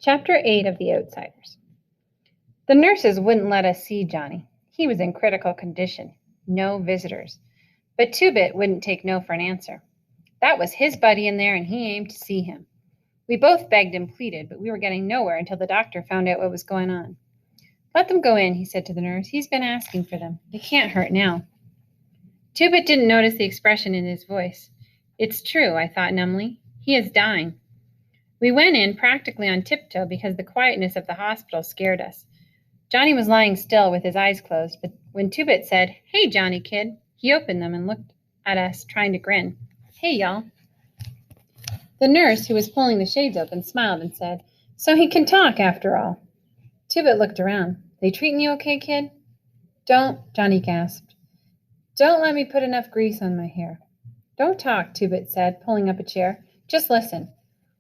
Chapter 8 of The Outsiders. The nurses wouldn't let us see Johnny. He was in critical condition. No visitors. But Two-Bit wouldn't take no for an answer. That was his buddy in there, and he aimed to see him. We both begged and pleaded, but we were getting nowhere until the doctor found out what was going on. "Let them go in," he said to the nurse. "He's been asking for them. They can't hurt now." Two-Bit didn't notice the expression in his voice. It's true, I thought numbly. He is dying. We went in practically on tiptoe because the quietness of the hospital scared us. Johnny was lying still with his eyes closed, but when Two-Bit said, "Hey, Johnny, kid," he opened them and looked at us, trying to grin. "Hey, y'all." The nurse, who was pulling the shades open, smiled and said, "So he can talk after all." Two-Bit looked around. "They treating you okay, kid?" "Don't," Johnny gasped. "Don't let me put enough grease on my hair." "Don't talk," Two-Bit said, pulling up a chair. "Just listen.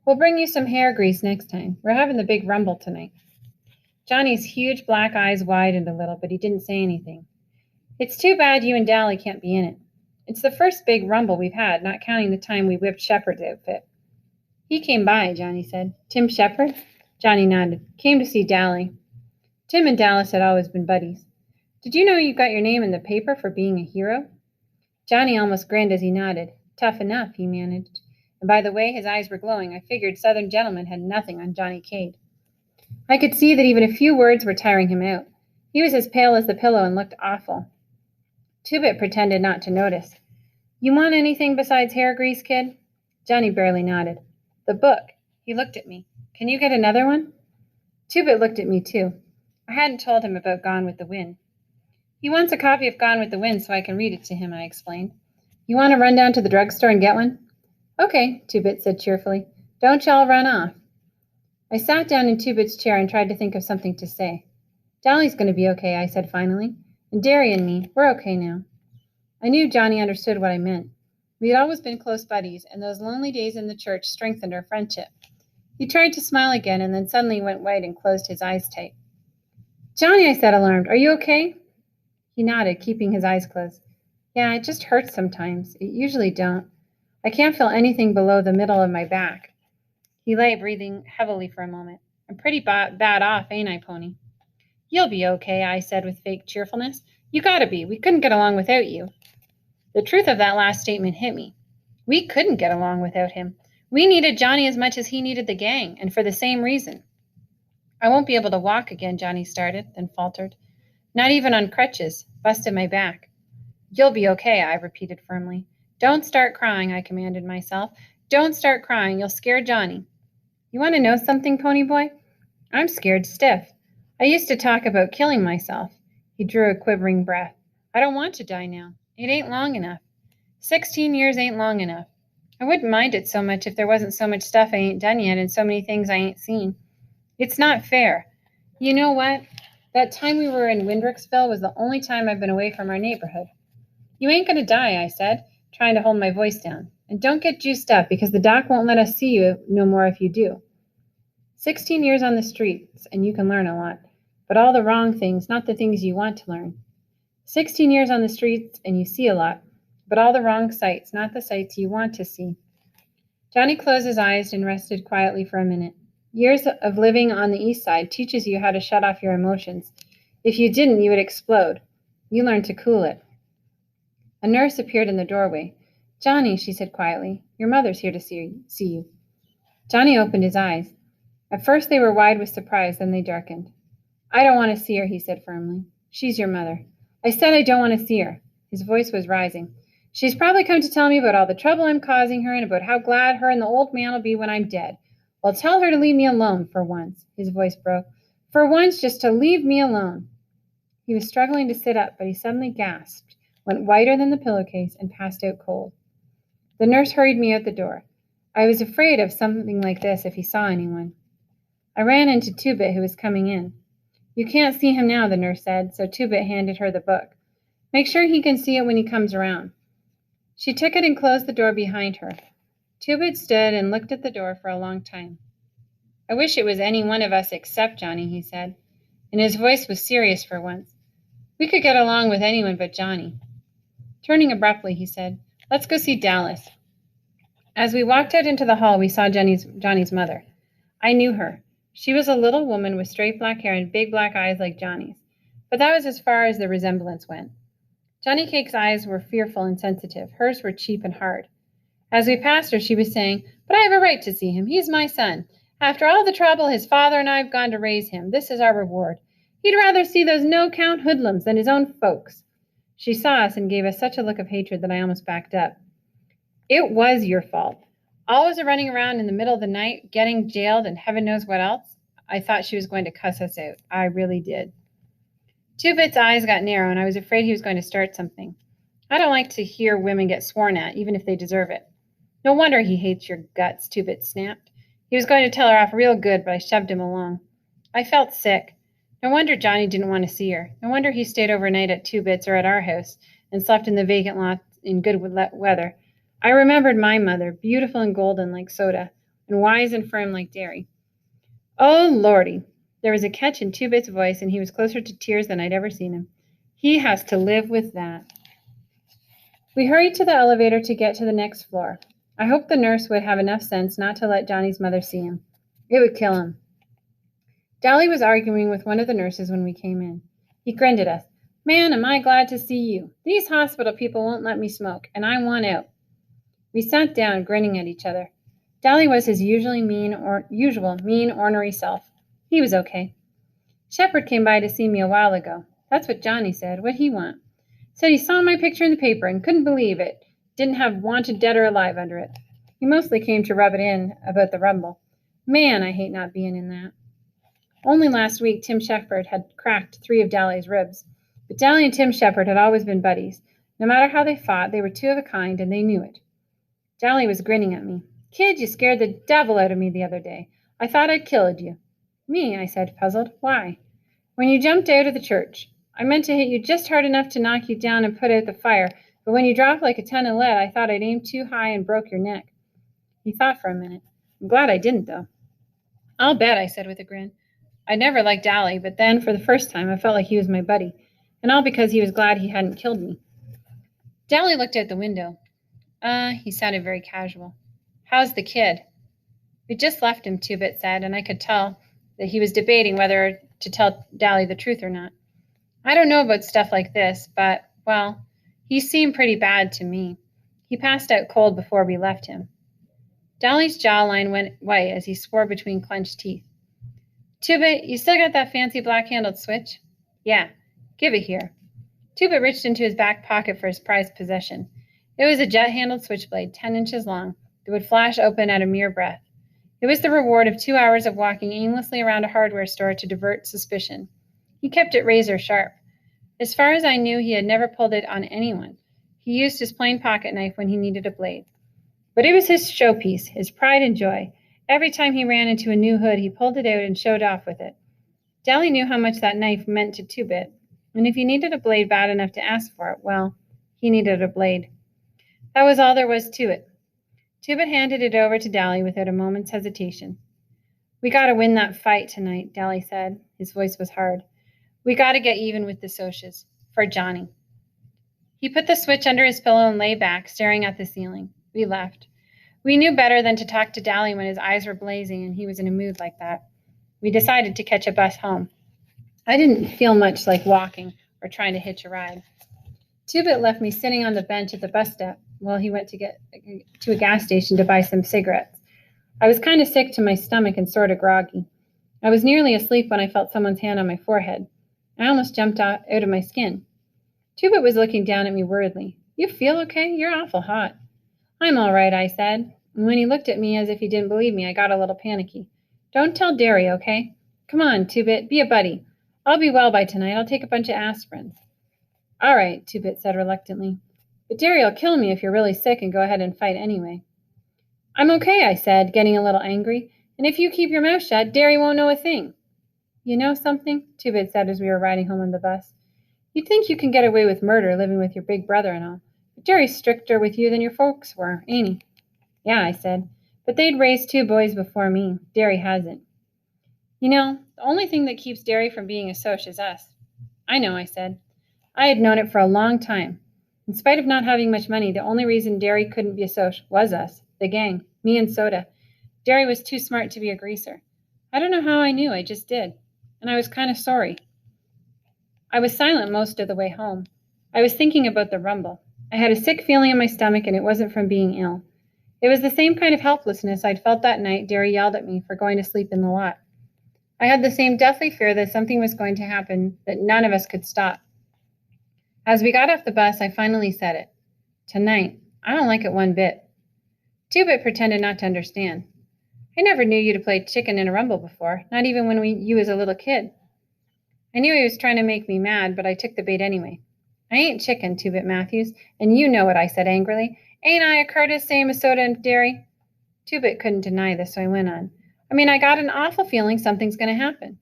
We'll bring you some hair grease next time. We're having the big rumble tonight." Johnny's huge black eyes widened a little, but he didn't say anything. "It's too bad you and Dally can't be in it. It's the first big rumble we've had, not counting the time we whipped Shepard's outfit." "He came by," Johnny said. "Tim Shepard?" Johnny nodded. "Came to see Dally." Tim and Dallas had always been buddies. "Did you know you got your name in the paper for being a hero?" Johnny almost grinned as he nodded. "Tough enough," he managed. And by the way his eyes were glowing, I figured Southern gentlemen had nothing on Johnny Cade. I could see that even a few words were tiring him out. He was as pale as the pillow and looked awful. Two-Bit pretended not to notice. "You want anything besides hair grease, kid?" Johnny barely nodded. "The book." He looked at me. "Can you get another one?" Two-Bit looked at me, too. I hadn't told him about Gone with the Wind. "He wants a copy of Gone with the Wind so I can read it to him," I explained. "You want to run down to the drugstore and get one?" "Okay," Two-Bit said cheerfully. "Don't y'all run off." I sat down in Two-Bit's chair and tried to think of something to say. "Dally's going to be okay," I said finally. "And Derry and me, we're okay now." I knew Johnny understood what I meant. We had always been close buddies, and those lonely days in the church strengthened our friendship. He tried to smile again and then suddenly went white and closed his eyes tight. "Johnny," I said, alarmed, "are you okay?" He nodded, keeping his eyes closed. "Yeah, it just hurts sometimes. It usually don't. I can't feel anything below the middle of my back." He lay breathing heavily for a moment. "I'm pretty bad off, ain't I, Pony?" "You'll be okay," I said with fake cheerfulness. "You gotta be. We couldn't get along without you." The truth of that last statement hit me. We couldn't get along without him. We needed Johnny as much as he needed the gang, and for the same reason. "I won't be able to walk again," Johnny started, then faltered. "Not even on crutches. Busted my back." "You'll be okay," I repeated firmly. "Don't start crying," I commanded myself. "Don't start crying. You'll scare Johnny." "You want to know something, Pony Boy? I'm scared stiff. I used to talk about killing myself." He drew a quivering breath. "I don't want to die now. It ain't long enough. 16 years ain't long enough. I wouldn't mind it so much if there wasn't so much stuff I ain't done yet and so many things I ain't seen. It's not fair. You know what? That time we were in Windricksville was the only time I've been away from our neighborhood." "You ain't going to die," I said, trying to hold my voice down. "And don't get juiced up, because the doc won't let us see you no more if you do. 16 years on the streets, and you can learn a lot. But all the wrong things, not the things you want to learn. 16 years on the streets, and you see a lot. But all the wrong sights, not the sights you want to see." Johnny closed his eyes and rested quietly for a minute. Years of living on the east side teaches you how to shut off your emotions. If you didn't, you would explode. You learn to cool it. A nurse appeared in the doorway. "Johnny," she said quietly, "your mother's here to see you." Johnny opened his eyes. At first they were wide with surprise, then they darkened. "I don't want to see her," he said firmly. "She's your mother." "I said I don't want to see her." His voice was rising. "She's probably come to tell me about all the trouble I'm causing her and about how glad her and the old man will be when I'm dead. Well, tell her to leave me alone for once." His voice broke. "For once, just to leave me alone." He was struggling to sit up, but he suddenly gasped, went whiter than the pillowcase, and passed out cold. The nurse hurried me out the door. I was afraid of something like this if he saw anyone. I ran into Two-Bit, who was coming in. "You can't see him now," the nurse said, so Two-Bit handed her the book. "Make sure he can see it when he comes around." She took it and closed the door behind her. Two-Bit stood and looked at the door for a long time. "I wish it was any one of us except Johnny," he said, and his voice was serious for once. "We could get along with anyone but Johnny." Turning abruptly, he said, "Let's go see Dallas." As we walked out into the hall, we saw Johnny's mother. I knew her. She was a little woman with straight black hair and big black eyes like Johnny's, but that was as far as the resemblance went. Johnny Cake's eyes were fearful and sensitive. Hers were cheap and hard. As we passed her, she was saying, "But I have a right to see him. He's my son. After all the trouble his father and I have gone to raise him, this is our reward. He'd rather see those no-count hoodlums than his own folks." She saw us and gave us such a look of hatred that I almost backed up. "It was your fault. Always running around in the middle of the night, getting jailed, and heaven knows what else." I thought she was going to cuss us out. I really did. Two-Bit's eyes got narrow, and I was afraid he was going to start something. I don't like to hear women get sworn at, even if they deserve it. "No wonder he hates your guts," Two-Bit snapped. He was going to tell her off real good, but I shoved him along. I felt sick. No wonder Johnny didn't want to see her. No wonder he stayed overnight at Two-Bit's or at our house and slept in the vacant lot in good weather. I remembered my mother, beautiful and golden like soda, and wise and firm like dairy. "Oh, Lordy." There was a catch in Two-Bit's voice, and he was closer to tears than I'd ever seen him. "He has to live with that." We hurried to the elevator to get to the next floor. I hoped the nurse would have enough sense not to let Johnny's mother see him. It would kill him. Dolly was arguing with one of the nurses when we came in. He grinned at us. "Man, am I glad to see you. These hospital people won't let me smoke, and I want out." We sat down, grinning at each other. Dolly was his usual mean, ornery self. He was okay. "Shepard came by to see me a while ago." That's what Johnny said. What'd he want? "Said he saw my picture in the paper and couldn't believe it. Didn't have wanted dead or alive under it." He mostly came to rub it in about the rumble. Man, I hate not being in that. Only last week, Tim Shepard had cracked 3 of Dolly's ribs. But Dolly and Tim Shepard had always been buddies. No matter how they fought, they were 2 of a kind, and they knew it. Dolly was grinning at me. "Kid, you scared the devil out of me the other day. I thought I'd killed you." "Me?" I said, puzzled. "Why?" "When you jumped out of the church. I meant to hit you just hard enough to knock you down and put out the fire, but when you dropped like a ton of lead, I thought I'd aimed too high and broke your neck." He thought for a minute. "I'm glad I didn't, though." "I'll bet," I said with a grin. I never liked Dolly, but then, for the first time, I felt like he was my buddy, and all because he was glad he hadn't killed me. Dolly looked out the window. He sounded very casual. "How's the kid?" "We just left him," Two-Bit said, and I could tell that he was debating whether to tell Dolly the truth or not. "I don't know about stuff like this, but, well, he seemed pretty bad to me. He passed out cold before we left him." Dolly's jawline went white as he swore between clenched teeth. "Two-Bit, you still got that fancy black-handled switch?" "Yeah. Give it here." Two-Bit reached into his back pocket for his prized possession. It was a jet-handled switchblade, 10 inches long, that would flash open at a mere breath. It was the reward of 2 hours of walking aimlessly around a hardware store to divert suspicion. He kept it razor sharp. As far as I knew, he had never pulled it on anyone. He used his plain pocket knife when he needed a blade. But it was his showpiece, his pride and joy. Every time he ran into a new hood, he pulled it out and showed off with it. Dolly knew how much that knife meant to Two-Bit, and if he needed a blade bad enough to ask for it, well, he needed a blade. That was all there was to it. Two-Bit handed it over to Dolly without a moment's hesitation. "We got to win that fight tonight," Dolly said. His voice was hard. "We got to get even with the Socs. For Johnny." He put the switch under his pillow and lay back, staring at the ceiling. We left. We knew better than to talk to Dolly when his eyes were blazing and he was in a mood like that. We decided to catch a bus home. I didn't feel much like walking or trying to hitch a ride. Two-Bit left me sitting on the bench at the bus stop while he went to get to a gas station to buy some cigarettes. I was kind of sick to my stomach and sort of groggy. I was nearly asleep when I felt someone's hand on my forehead. I almost jumped out of my skin. Two-Bit was looking down at me worriedly. "You feel okay? You're awful hot." "I'm all right," I said. And when he looked at me as if he didn't believe me, I got a little panicky. "Don't tell Derry, okay? Come on, Two-Bit, be a buddy. I'll be well by tonight. I'll take a bunch of aspirins." "All right," Two-Bit said reluctantly. "But Derry'll kill me if you're really sick and go ahead and fight anyway." "I'm okay," I said, getting a little angry. "And if you keep your mouth shut, Derry won't know a thing." "You know something?" Two-Bit said as we were riding home on the bus. "You'd think you can get away with murder living with your big brother and all. But Derry's stricter with you than your folks were, ain't he?" "Yeah," I said. "But they'd raised 2 boys before me. Derry hasn't." "You know, the only thing that keeps Derry from being a Soc is us." "I know," I said. I had known it for a long time. In spite of not having much money, the only reason Derry couldn't be a Soc was us, the gang, me and Soda. Derry was too smart to be a greaser. I don't know how I knew, I just did. And I was kind of sorry. I was silent most of the way home. I was thinking about the rumble. I had a sick feeling in my stomach, and it wasn't from being ill. It was the same kind of helplessness I'd felt that night Derry yelled at me for going to sleep in the lot. I had the same deathly fear that something was going to happen that none of us could stop. As we got off the bus, I finally said it. Tonight, I don't like it one bit. Two-Bit pretended not to understand. I never knew you to play chicken in a rumble before, not even when you was a little kid. I knew he was trying to make me mad, but I took the bait anyway. I ain't chicken, Two-Bit Matthews, and you know it, I said angrily. Ain't I a Curtis, same as soda and dairy? Two-Bit couldn't deny this, so I went on. I got an awful feeling something's going to happen.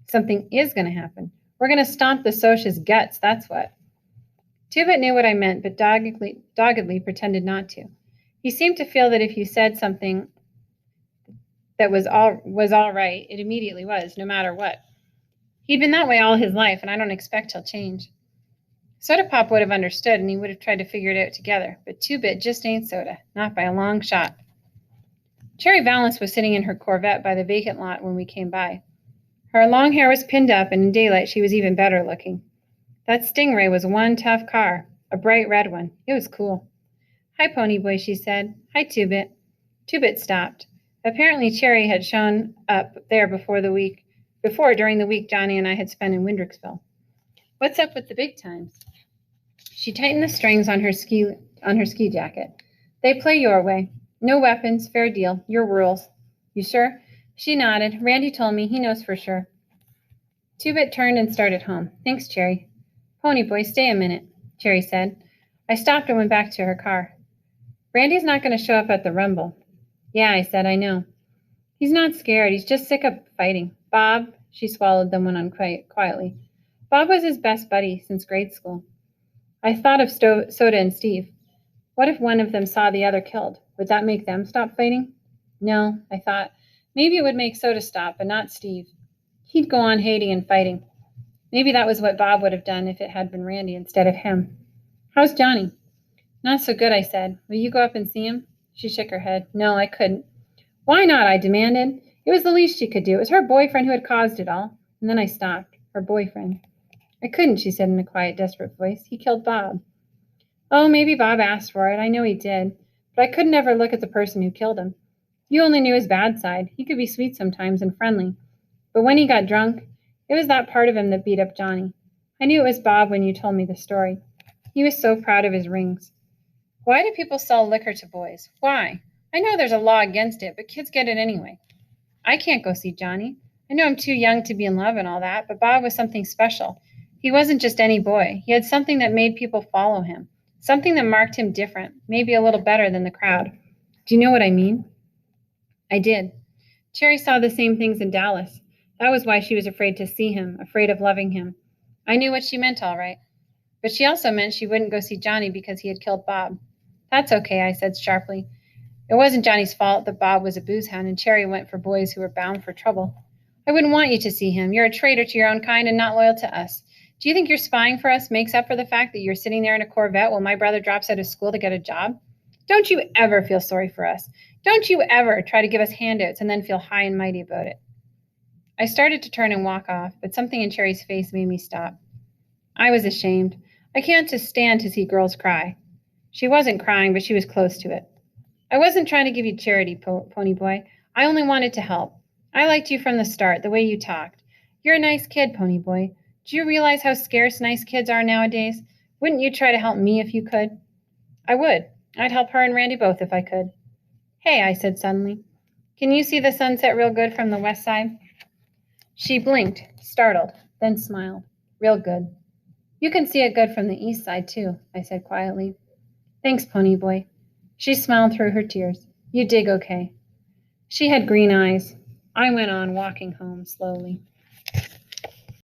Something is going to happen. We're going to stomp the Soch's guts, that's what. Two-Bit knew what I meant, but doggedly pretended not to. He seemed to feel that if you said something that was all right, it immediately was, no matter what. He'd been that way all his life, and I don't expect he'll change. Soda Pop would have understood, and he would have tried to figure it out together, but Two-Bit just ain't Soda, not by a long shot. Cherry Valance was sitting in her Corvette by the vacant lot when we came by. Her long hair was pinned up, and in daylight she was even better looking. That Stingray was one tough car, a bright red one. It was cool. Hi, Ponyboy, she said. Hi, Two-Bit. Two-Bit stopped. Apparently Cherry had shown up there before during the week Johnny and I had spent in Windricksville. What's up with the big times? She tightened the strings on her ski jacket. They play your way. No weapons, fair deal. Your rules. You sure? She nodded. Randy told me. He knows for sure. Two-Bit turned and started home. Thanks, Cherry. Ponyboy, stay a minute, Cherry said. I stopped and went back to her car. Randy's not going to show up at the rumble. Yeah, I said, I know. He's not scared. He's just sick of fighting. Bob, she swallowed, then went on quietly. Bob was his best buddy since grade school. I thought of Soda and Steve. What if one of them saw the other killed? Would that make them stop fighting? No, I thought. Maybe it would make Soda stop, but not Steve. He'd go on hating and fighting. Maybe that was what Bob would have done if it had been Randy instead of him. How's Johnny? Not so good, I said. Will you go up and see him? She shook her head. No, I couldn't. Why not? I demanded. It was the least she could do. It was her boyfriend who had caused it all. And then I stopped. Her boyfriend. I couldn't, she said in a quiet, desperate voice. He killed Bob. Oh, maybe Bob asked for it. I know he did. But I could never look at the person who killed him. You only knew his bad side. He could be sweet sometimes and friendly. But when he got drunk, it was that part of him that beat up Johnny. I knew it was Bob when you told me the story. He was so proud of his rings. Why do people sell liquor to boys? Why? I know there's a law against it, but kids get it anyway. I can't go see Johnny. I know I'm too young to be in love and all that, but Bob was something special. He wasn't just any boy. He had something that made people follow him, something that marked him different, maybe a little better than the crowd. Do you know what I mean? I did. Cherry saw the same things in Dallas. That was why she was afraid to see him, afraid of loving him. I knew what she meant, all right. But she also meant she wouldn't go see Johnny because he had killed Bob. That's okay, I said sharply. It wasn't Johnny's fault that Bob was a booze hound and Cherry went for boys who were bound for trouble. I wouldn't want you to see him. You're a traitor to your own kind and not loyal to us. Do you think your spying for us makes up for the fact that you're sitting there in a Corvette while my brother drops out of school to get a job? Don't you ever feel sorry for us. Don't you ever try to give us handouts and then feel high and mighty about it. I started to turn and walk off, but something in Cherry's face made me stop. I was ashamed. I can't just stand to see girls cry. She wasn't crying, but she was close to it. I wasn't trying to give you charity, Ponyboy. I only wanted to help. I liked you from the start, the way you talked. You're a nice kid, Ponyboy. Do you realize how scarce nice kids are nowadays? Wouldn't you try to help me if you could? I would. I'd help her and Randy both if I could. Hey, I said suddenly. Can you see the sunset real good from the west side? She blinked, startled, then smiled. Real good. You can see it good from the east side, too, I said quietly. Thanks, Ponyboy. She smiled through her tears. You dig okay. She had green eyes. I went on walking home slowly.